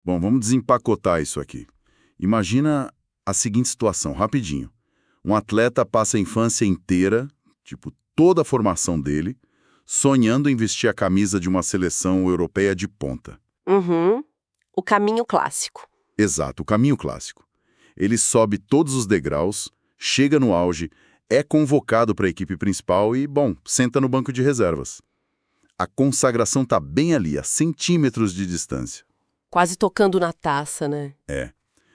Bom, vamos desempacotar isso aqui. Imagina a seguinte situação, rapidinho. Um atleta passa a infância inteira, tipo, toda a formação dele, sonhando em vestir a camisa de uma seleção europeia de ponta. Uhum. O caminho clássico. Exato, o caminho clássico. Ele sobe todos os degraus, chega no auge, é convocado para a equipe principal e, bom, senta no banco de reservas. A consagração está bem ali, a centímetros de distância. Quase tocando na taça, né? É.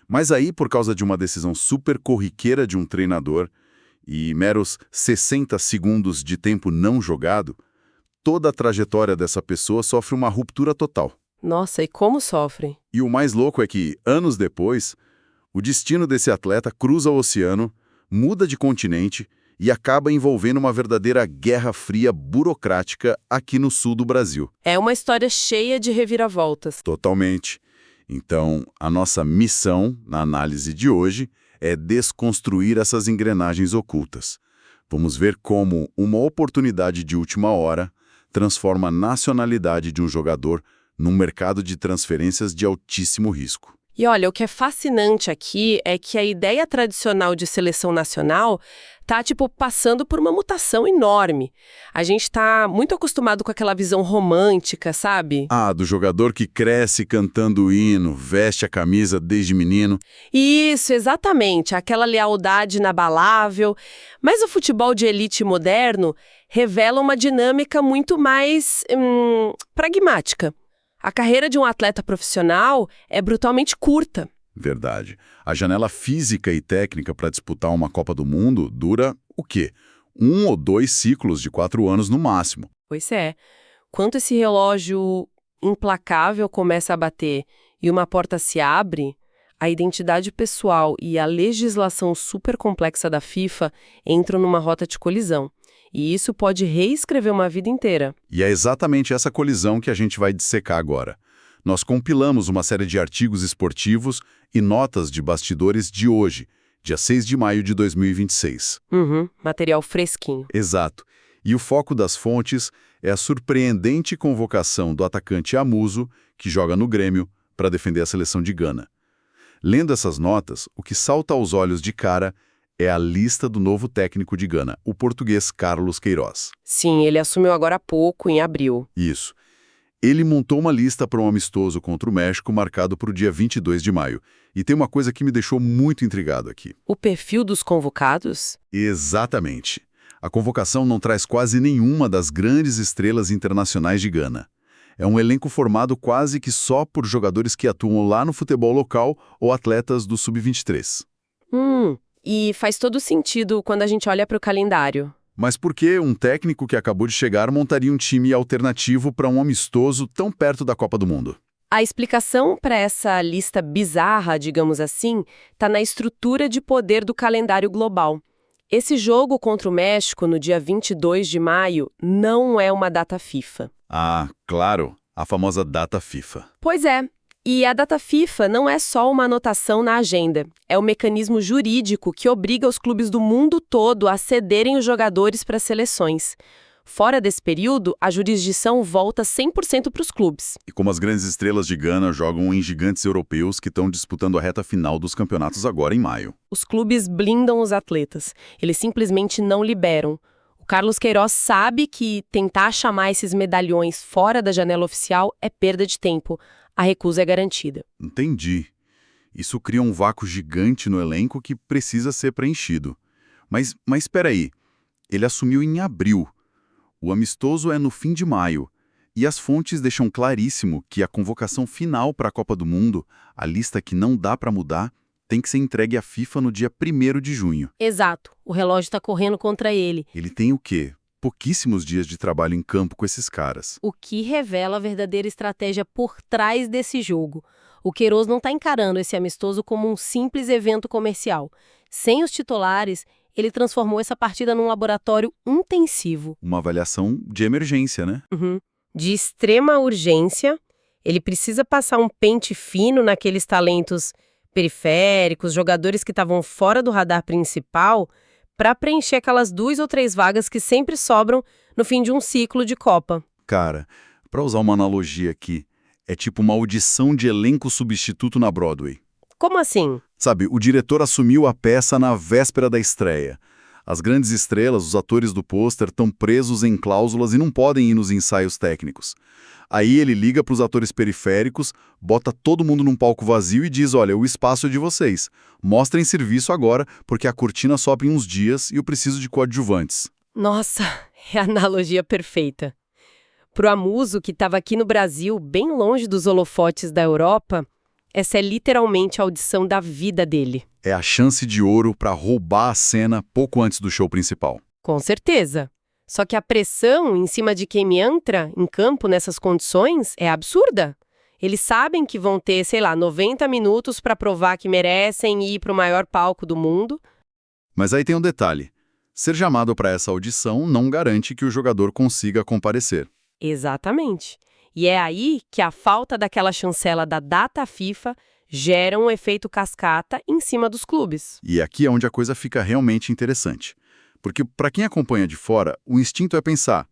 Mas aí, por causa de uma decisão super corriqueira de um treinador e meros 60 segundos de tempo não jogado, toda a trajetória dessa pessoa sofre uma ruptura total. Nossa, e como sofre? E o mais louco é que, anos depois, o destino desse atleta cruza o oceano, muda de continente e acaba envolvendo uma verdadeira guerra fria burocrática aqui no sul do Brasil. É uma história cheia de reviravoltas. Totalmente. Então, a nossa missão, na análise de hoje, é desconstruir essas engrenagens ocultas. Vamos ver como uma oportunidade de última hora transforma a nacionalidade de um jogador num mercado de transferências de altíssimo risco. E olha, o que é fascinante aqui é que a ideia tradicional de seleção nacional tá, passando por uma mutação enorme. A gente tá muito acostumado com aquela visão romântica, sabe? Ah, do jogador que cresce cantando o hino, veste a camisa desde menino. Isso, exatamente, aquela lealdade inabalável. Mas o futebol de elite moderno revela uma dinâmica muito mais pragmática. A carreira de um atleta profissional é brutalmente curta. Verdade. A janela física e técnica para disputar uma Copa do Mundo dura, o quê? 1 ou 2 ciclos de 4 anos no máximo. Pois é. Quando esse relógio implacável começa a bater e uma porta se abre, a identidade pessoal e a legislação super complexa da FIFA entram numa rota de colisão. E isso pode reescrever uma vida inteira. E é exatamente essa colisão que a gente vai dissecar agora. Nós compilamos uma série de artigos esportivos e notas de bastidores de hoje, dia 6 de maio de 2026. Material fresquinho. Exato. E o foco das fontes é a surpreendente convocação do atacante Amuso, que joga no Grêmio, para defender a seleção de Gana. Lendo essas notas, o que salta aos olhos de cara é a lista do novo técnico de Gana, o português Carlos Queiroz. Sim, ele assumiu agora há pouco, em abril. Isso. Ele montou uma lista para um amistoso contra o México marcado para o dia 22 de maio. E tem uma coisa que me deixou muito intrigado aqui. O perfil dos convocados? Exatamente. A convocação não traz quase nenhuma das grandes estrelas internacionais de Gana. É um elenco formado quase que só por jogadores que atuam lá no futebol local ou atletas do Sub-23. E faz todo sentido quando a gente olha para o calendário. Mas por que um técnico que acabou de chegar montaria um time alternativo para um amistoso tão perto da Copa do Mundo? A explicação para essa lista bizarra, digamos assim, está na estrutura de poder do calendário global. Esse jogo contra o México, no dia 22 de maio, não é uma data FIFA. Ah, claro, a famosa data FIFA. Pois é. E a data FIFA não é só uma anotação na agenda, é um mecanismo jurídico que obriga os clubes do mundo todo a cederem os jogadores para as seleções. Fora desse período, a jurisdição volta 100% para os clubes. E como as grandes estrelas de Gana jogam em gigantes europeus que estão disputando a reta final dos campeonatos agora em maio. Os clubes blindam os atletas, eles simplesmente não liberam. O Carlos Queiroz sabe que tentar chamar esses medalhões fora da janela oficial é perda de tempo. A recusa é garantida. Entendi. Isso cria um vácuo gigante no elenco que precisa ser preenchido. Mas espera aí, ele assumiu em abril. O amistoso é no fim de maio. E as fontes deixam claríssimo que a convocação final para a Copa do Mundo, a lista que não dá para mudar, tem que ser entregue à FIFA no dia 1º de junho. Exato. O relógio está correndo contra ele. Ele tem o quê? Pouquíssimos dias de trabalho em campo com esses caras. O que revela a verdadeira estratégia por trás desse jogo. O Queiroz não está encarando esse amistoso como um simples evento comercial. Sem os titulares, ele transformou essa partida num laboratório intensivo. Uma avaliação de emergência, né? De extrema urgência, ele precisa passar um pente fino naqueles talentos periféricos, jogadores que estavam fora do radar principal, para preencher aquelas 2 ou 3 vagas que sempre sobram no fim de um ciclo de Copa. Cara, para usar uma analogia aqui, É tipo uma audição de elenco substituto na Broadway. Como assim? Sabe, o diretor assumiu a peça na véspera da estreia. As grandes estrelas, os atores do pôster, estão presos em cláusulas e não podem ir nos ensaios técnicos. Aí ele liga para os atores periféricos, bota todo mundo num palco vazio e diz, olha, o espaço é de vocês. Mostrem serviço agora, porque a cortina sobe em uns dias e eu preciso de coadjuvantes. Nossa, é a analogia perfeita. Pro Amuso, que estava aqui no Brasil, bem longe dos holofotes da Europa, essa é literalmente a audição da vida dele. É a chance de ouro para roubar a cena pouco antes do show principal. Com certeza. Só que a pressão em cima de quem entra em campo nessas condições é absurda. Eles sabem que vão ter, 90 minutos para provar que merecem ir para o maior palco do mundo. Mas aí tem um detalhe. Ser chamado para essa audição não garante que o jogador consiga comparecer. Exatamente. E é aí que a falta daquela chancela da data FIFA gera um efeito cascata em cima dos clubes. E aqui é onde a coisa fica realmente interessante. Porque, para quem acompanha de fora, o instinto é pensar,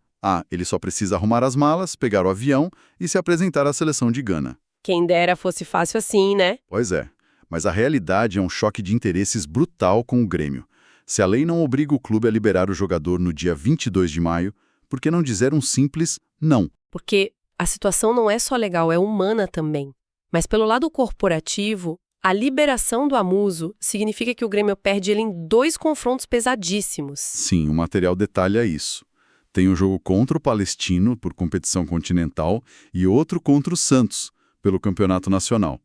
ele só precisa arrumar as malas, pegar o avião e se apresentar à seleção de Gana. Quem dera fosse fácil assim, né? Pois é, mas a realidade é um choque de interesses brutal com o Grêmio. Se a lei não obriga o clube a liberar o jogador no dia 22 de maio, por que não dizer um simples não? Porque a situação não é só legal, é humana também. Mas pelo lado corporativo, a liberação do Amuso significa que o Grêmio perde ele em 2 confrontos pesadíssimos. Sim, o material detalha isso. Tem um jogo contra o Palestino, por competição continental, e outro contra o Santos, pelo Campeonato Nacional.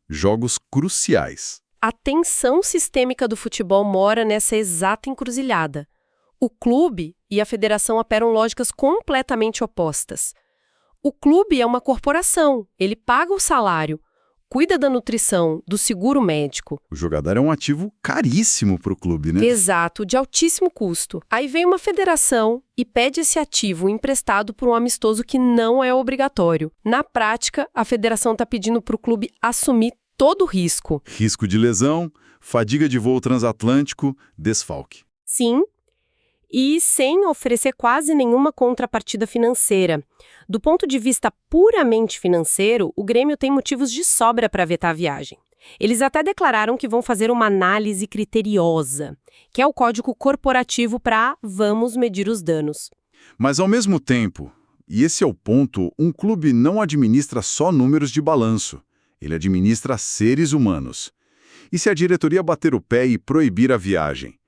Jogos cruciais. A tensão sistêmica do futebol mora nessa exata encruzilhada. O clube e a federação operam lógicas completamente opostas. O clube é uma corporação, ele paga o salário, cuida da nutrição, do seguro médico. O jogador é um ativo caríssimo para o clube, né? Exato, de altíssimo custo. Aí vem uma federação e pede esse ativo emprestado por um amistoso que não é obrigatório. Na prática, a federação está pedindo para o clube assumir todo o risco. Risco de lesão, fadiga de voo transatlântico, desfalque. Sim, e sem oferecer quase nenhuma contrapartida financeira. Do ponto de vista puramente financeiro, o Grêmio tem motivos de sobra para vetar a viagem. Eles até declararam que vão fazer uma análise criteriosa, que é o código corporativo para vamos medir os danos. Mas ao mesmo tempo, e esse é o ponto, um clube não administra só números de balanço, ele administra seres humanos. E se a diretoria bater o pé e proibir a viagem?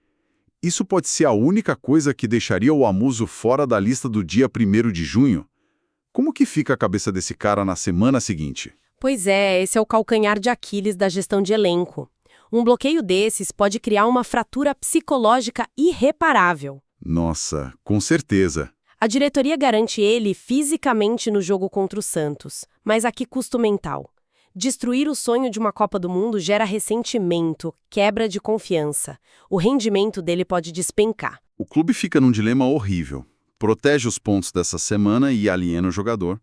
Isso pode ser a única coisa que deixaria o Amuso fora da lista do dia 1º de junho? Como que fica a cabeça desse cara na semana seguinte? Pois é, esse é o calcanhar de Aquiles da gestão de elenco. Um bloqueio desses pode criar uma fratura psicológica irreparável. Nossa, com certeza. A diretoria garante ele fisicamente no jogo contra o Santos, mas a que custo mental? Destruir o sonho de uma Copa do Mundo gera ressentimento, quebra de confiança. O rendimento dele pode despencar. O clube fica num dilema horrível. Protege os pontos dessa semana e aliena o jogador.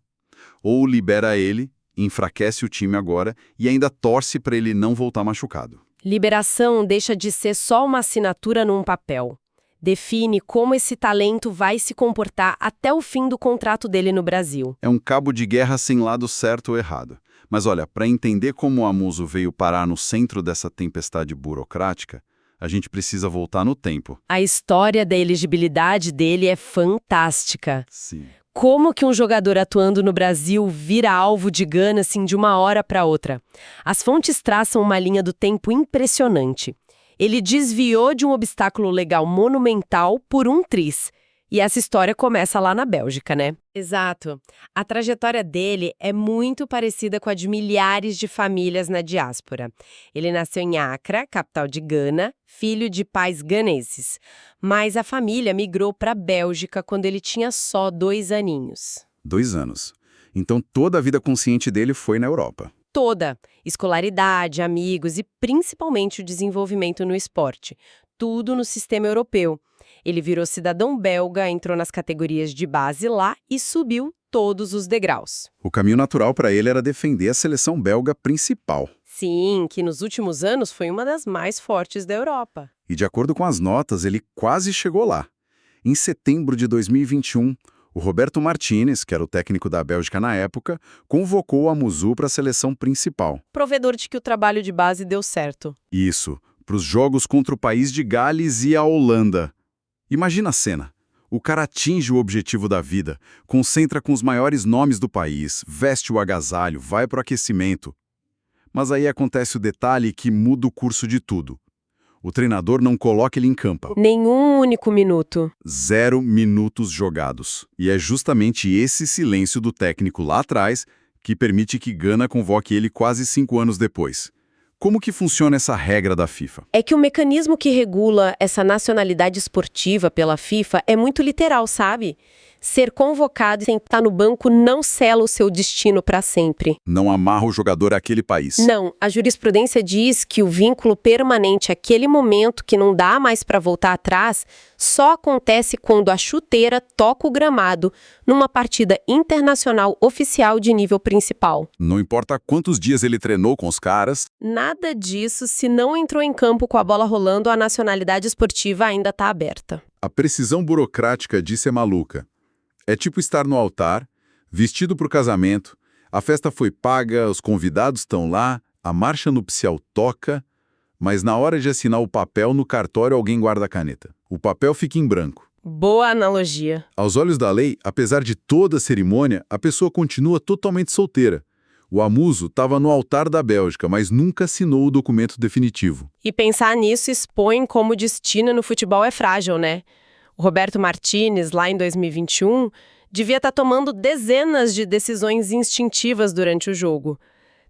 Ou libera ele, enfraquece o time agora e ainda torce para ele não voltar machucado. Liberação deixa de ser só uma assinatura num papel. Define como esse talento vai se comportar até o fim do contrato dele no Brasil. É um cabo de guerra sem lado certo ou errado. Mas olha, para entender como o Amuso veio parar no centro dessa tempestade burocrática, a gente precisa voltar no tempo. A história da elegibilidade dele é fantástica. Sim. Como que um jogador atuando no Brasil vira alvo de Gana assim de uma hora para outra? As fontes traçam uma linha do tempo impressionante. Ele desviou de um obstáculo legal monumental por um triz. E essa história começa lá na Bélgica, né? Exato. A trajetória dele é muito parecida com a de milhares de famílias na diáspora. Ele nasceu em Accra, capital de Gana, filho de pais ganeses. Mas a família migrou para a Bélgica quando ele tinha só 2 aninhos. 2 anos. Então toda a vida consciente dele foi na Europa. Toda. Escolaridade, amigos e principalmente o desenvolvimento no esporte. Tudo no sistema europeu. Ele virou cidadão belga, entrou nas categorias de base lá e subiu todos os degraus. O caminho natural para ele era defender a seleção belga principal. Sim, que nos últimos anos foi uma das mais fortes da Europa. E de acordo com as notas, ele quase chegou lá. Em setembro de 2021, O Roberto Martinez, que era o técnico da Bélgica na época, convocou o Amuzu para a seleção principal. Provedor de que o trabalho de base deu certo. Isso, para os jogos contra o país de Gales e a Holanda. Imagina a cena. O cara atinge o objetivo da vida, concentra com os maiores nomes do país, veste o agasalho, vai para o aquecimento. Mas aí acontece o detalhe que muda o curso de tudo. O treinador não coloca ele em campo. Nenhum único minuto. 0 minutos jogados. E é justamente esse silêncio do técnico lá atrás que permite que Gana convoque ele quase 5 anos depois. Como que funciona essa regra da FIFA? É que o mecanismo que regula essa nacionalidade esportiva pela FIFA é muito literal, sabe? Ser convocado e sentar no banco não sela o seu destino para sempre. Não amarra o jogador àquele país. Não, a jurisprudência diz que o vínculo permanente àquele momento que não dá mais para voltar atrás só acontece quando a chuteira toca o gramado numa partida internacional oficial de nível principal. Não importa quantos dias ele treinou com os caras. Nada disso, se não entrou em campo com a bola rolando, a nacionalidade esportiva ainda está aberta. A precisão burocrática disso é maluca. É tipo estar no altar, vestido para o casamento, a festa foi paga, os convidados estão lá, a marcha nupcial toca, mas na hora de assinar o papel no cartório alguém guarda a caneta. O papel fica em branco. Boa analogia. Aos olhos da lei, apesar de toda a cerimônia, a pessoa continua totalmente solteira. O Amuzu estava no altar da Bélgica, mas nunca assinou o documento definitivo. E pensar nisso expõe como o destino no futebol é frágil, né? O Roberto Martinez, lá em 2021, devia estar tomando dezenas de decisões instintivas durante o jogo.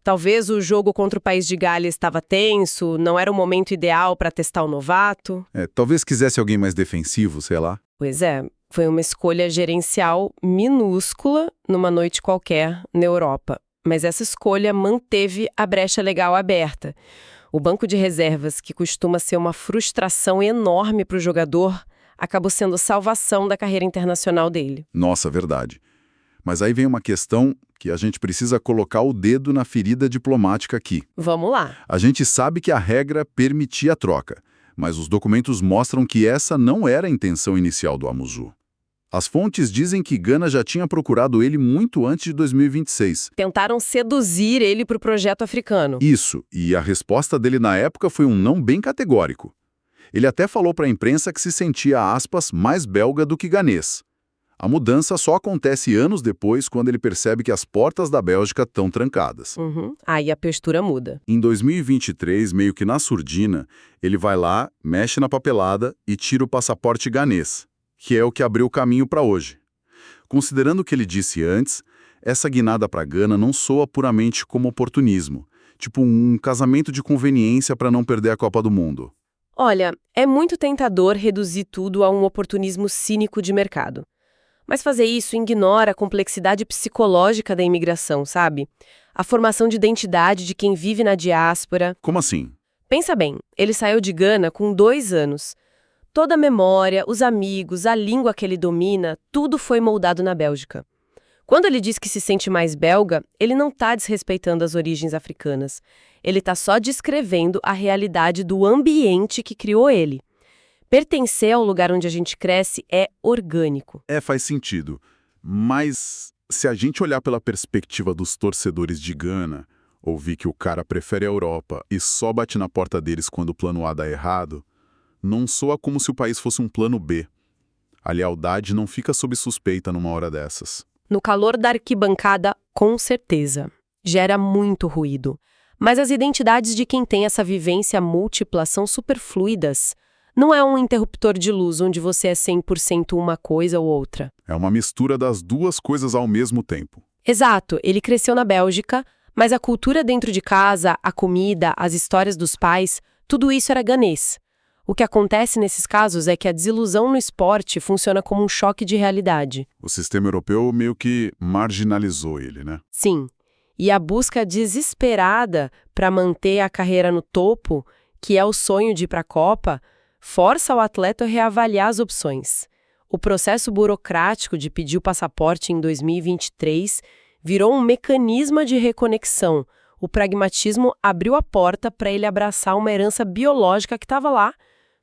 Talvez o jogo contra o país de Gales estava tenso, não era o momento ideal para testar o novato. Talvez quisesse alguém mais defensivo, sei lá. Pois é, foi uma escolha gerencial minúscula numa noite qualquer na Europa. Mas essa escolha manteve a brecha legal aberta. O banco de reservas, que costuma ser uma frustração enorme para o jogador, acabou sendo salvação da carreira internacional dele. Nossa, verdade. Mas aí vem uma questão que a gente precisa colocar o dedo na ferida diplomática aqui. Vamos lá. A gente sabe que a regra permitia a troca, mas os documentos mostram que essa não era a intenção inicial do Amuzu. As fontes dizem que Gana já tinha procurado ele muito antes de 2026. Tentaram seduzir ele para o projeto africano. Isso, e a resposta dele na época foi um não bem categórico. Ele até falou para a imprensa que se sentia, aspas, mais belga do que ganês. A mudança só acontece anos depois, quando ele percebe que as portas da Bélgica estão trancadas. Aí a postura muda. Em 2023, meio que na surdina, ele vai lá, mexe na papelada e tira o passaporte ganês, que é o que abriu o caminho para hoje. Considerando o que ele disse antes, essa guinada para Gana não soa puramente como oportunismo, tipo um casamento de conveniência para não perder a Copa do Mundo. Olha, é muito tentador reduzir tudo a um oportunismo cínico de mercado. Mas fazer isso ignora a complexidade psicológica da imigração, sabe? A formação de identidade de quem vive na diáspora. Como assim? Pensa bem, ele saiu de Gana com 2 anos. Toda a memória, os amigos, a língua que ele domina, tudo foi moldado na Bélgica. Quando ele diz que se sente mais belga, ele não está desrespeitando as origens africanas. Ele está só descrevendo a realidade do ambiente que criou ele. Pertencer ao lugar onde a gente cresce é orgânico. Faz sentido. Mas se a gente olhar pela perspectiva dos torcedores de Gana, ouvir que o cara prefere a Europa e só bate na porta deles quando o plano A dá errado, não soa como se o país fosse um plano B. A lealdade não fica sob suspeita numa hora dessas. No calor da arquibancada, com certeza. Gera muito ruído. Mas as identidades de quem tem essa vivência múltipla são superfluidas. Não é um interruptor de luz onde você é 100% uma coisa ou outra. É uma mistura das duas coisas ao mesmo tempo. Exato, ele cresceu na Bélgica, mas a cultura dentro de casa, a comida, as histórias dos pais, tudo isso era ganês. O que acontece nesses casos é que a desilusão no esporte funciona como um choque de realidade. O sistema europeu meio que marginalizou ele, né? Sim, e a busca desesperada para manter a carreira no topo, que é o sonho de ir para a Copa, força o atleta a reavaliar as opções. O processo burocrático de pedir o passaporte em 2023 virou um mecanismo de reconexão. O pragmatismo abriu a porta para ele abraçar uma herança biológica que estava lá,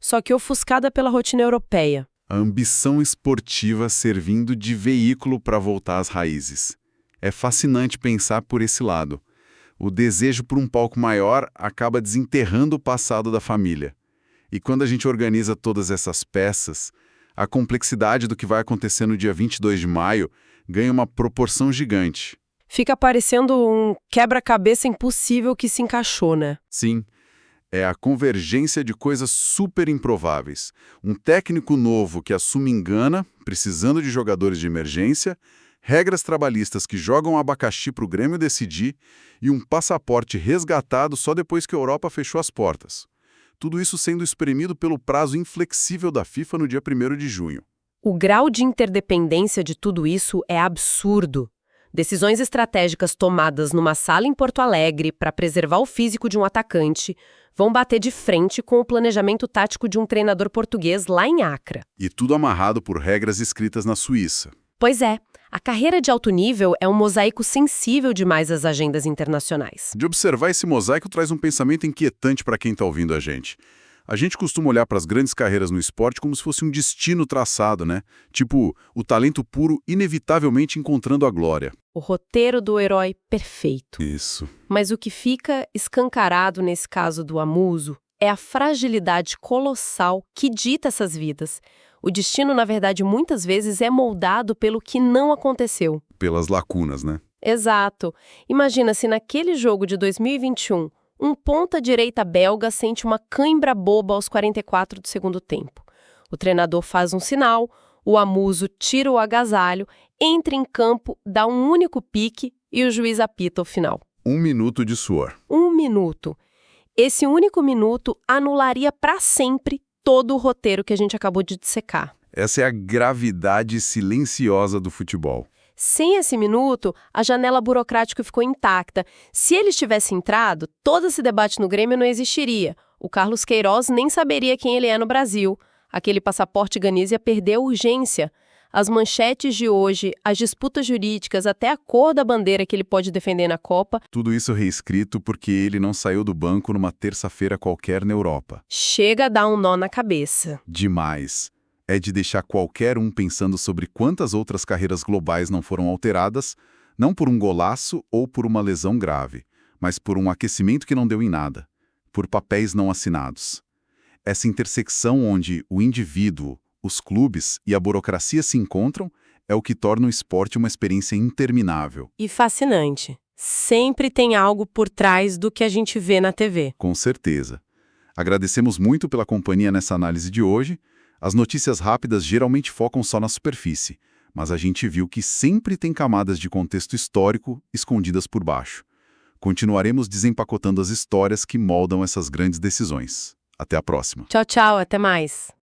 só que ofuscada pela rotina europeia. A ambição esportiva servindo de veículo para voltar às raízes. É fascinante pensar por esse lado. O desejo por um palco maior acaba desenterrando o passado da família. E quando a gente organiza todas essas peças, a complexidade do que vai acontecer no dia 22 de maio ganha uma proporção gigante. Fica parecendo um quebra-cabeça impossível que se encaixou, né? Sim, é a convergência de coisas super improváveis. Um técnico novo que assume engana, precisando de jogadores de emergência, regras trabalhistas que jogam abacaxi para o Grêmio decidir e um passaporte resgatado só depois que a Europa fechou as portas. Tudo isso sendo espremido pelo prazo inflexível da FIFA no dia 1º de junho. O grau de interdependência de tudo isso é absurdo. Decisões estratégicas tomadas numa sala em Porto Alegre para preservar o físico de um atacante vão bater de frente com o planejamento tático de um treinador português lá em Accra. E tudo amarrado por regras escritas na Suíça. Pois é, a carreira de alto nível é um mosaico sensível demais às agendas internacionais. De observar esse mosaico traz um pensamento inquietante para quem está ouvindo a gente. A gente costuma olhar para as grandes carreiras no esporte como se fosse um destino traçado, né? Tipo, o talento puro inevitavelmente encontrando a glória. O roteiro do herói perfeito. Isso. Mas o que fica escancarado nesse caso do Amuso é a fragilidade colossal que dita essas vidas. O destino, na verdade, muitas vezes é moldado pelo que não aconteceu. Pelas lacunas, né? Exato. Imagina se naquele jogo de 2021, um ponta-direita belga sente uma cãibra boba aos 44 do segundo tempo. O treinador faz um sinal, o Amuso tira o agasalho, entra em campo, dá um único pique e o juiz apita o final. 1 minuto de suor. 1 minuto. Esse único minuto anularia para sempre todo o roteiro que a gente acabou de dissecar. Essa é a gravidade silenciosa do futebol. Sem esse minuto, a janela burocrática ficou intacta. Se ele tivesse entrado, todo esse debate no Grêmio não existiria. O Carlos Queiroz nem saberia quem ele é no Brasil. Aquele passaporte Ganizia perdeu urgência. As manchetes de hoje, as disputas jurídicas, até a cor da bandeira que ele pode defender na Copa. Tudo isso reescrito porque ele não saiu do banco numa terça-feira qualquer na Europa. Chega a dar um nó na cabeça. Demais. É de deixar qualquer um pensando sobre quantas outras carreiras globais não foram alteradas, não por um golaço ou por uma lesão grave, mas por um aquecimento que não deu em nada, por papéis não assinados. Essa intersecção onde o indivíduo, os clubes e a burocracia se encontram é o que torna o esporte uma experiência interminável. E fascinante. Sempre tem algo por trás do que a gente vê na TV. Com certeza. Agradecemos muito pela companhia nessa análise de hoje. As notícias rápidas geralmente focam só na superfície, mas a gente viu que sempre tem camadas de contexto histórico escondidas por baixo. Continuaremos desempacotando as histórias que moldam essas grandes decisões. Até a próxima. Tchau, tchau, até mais.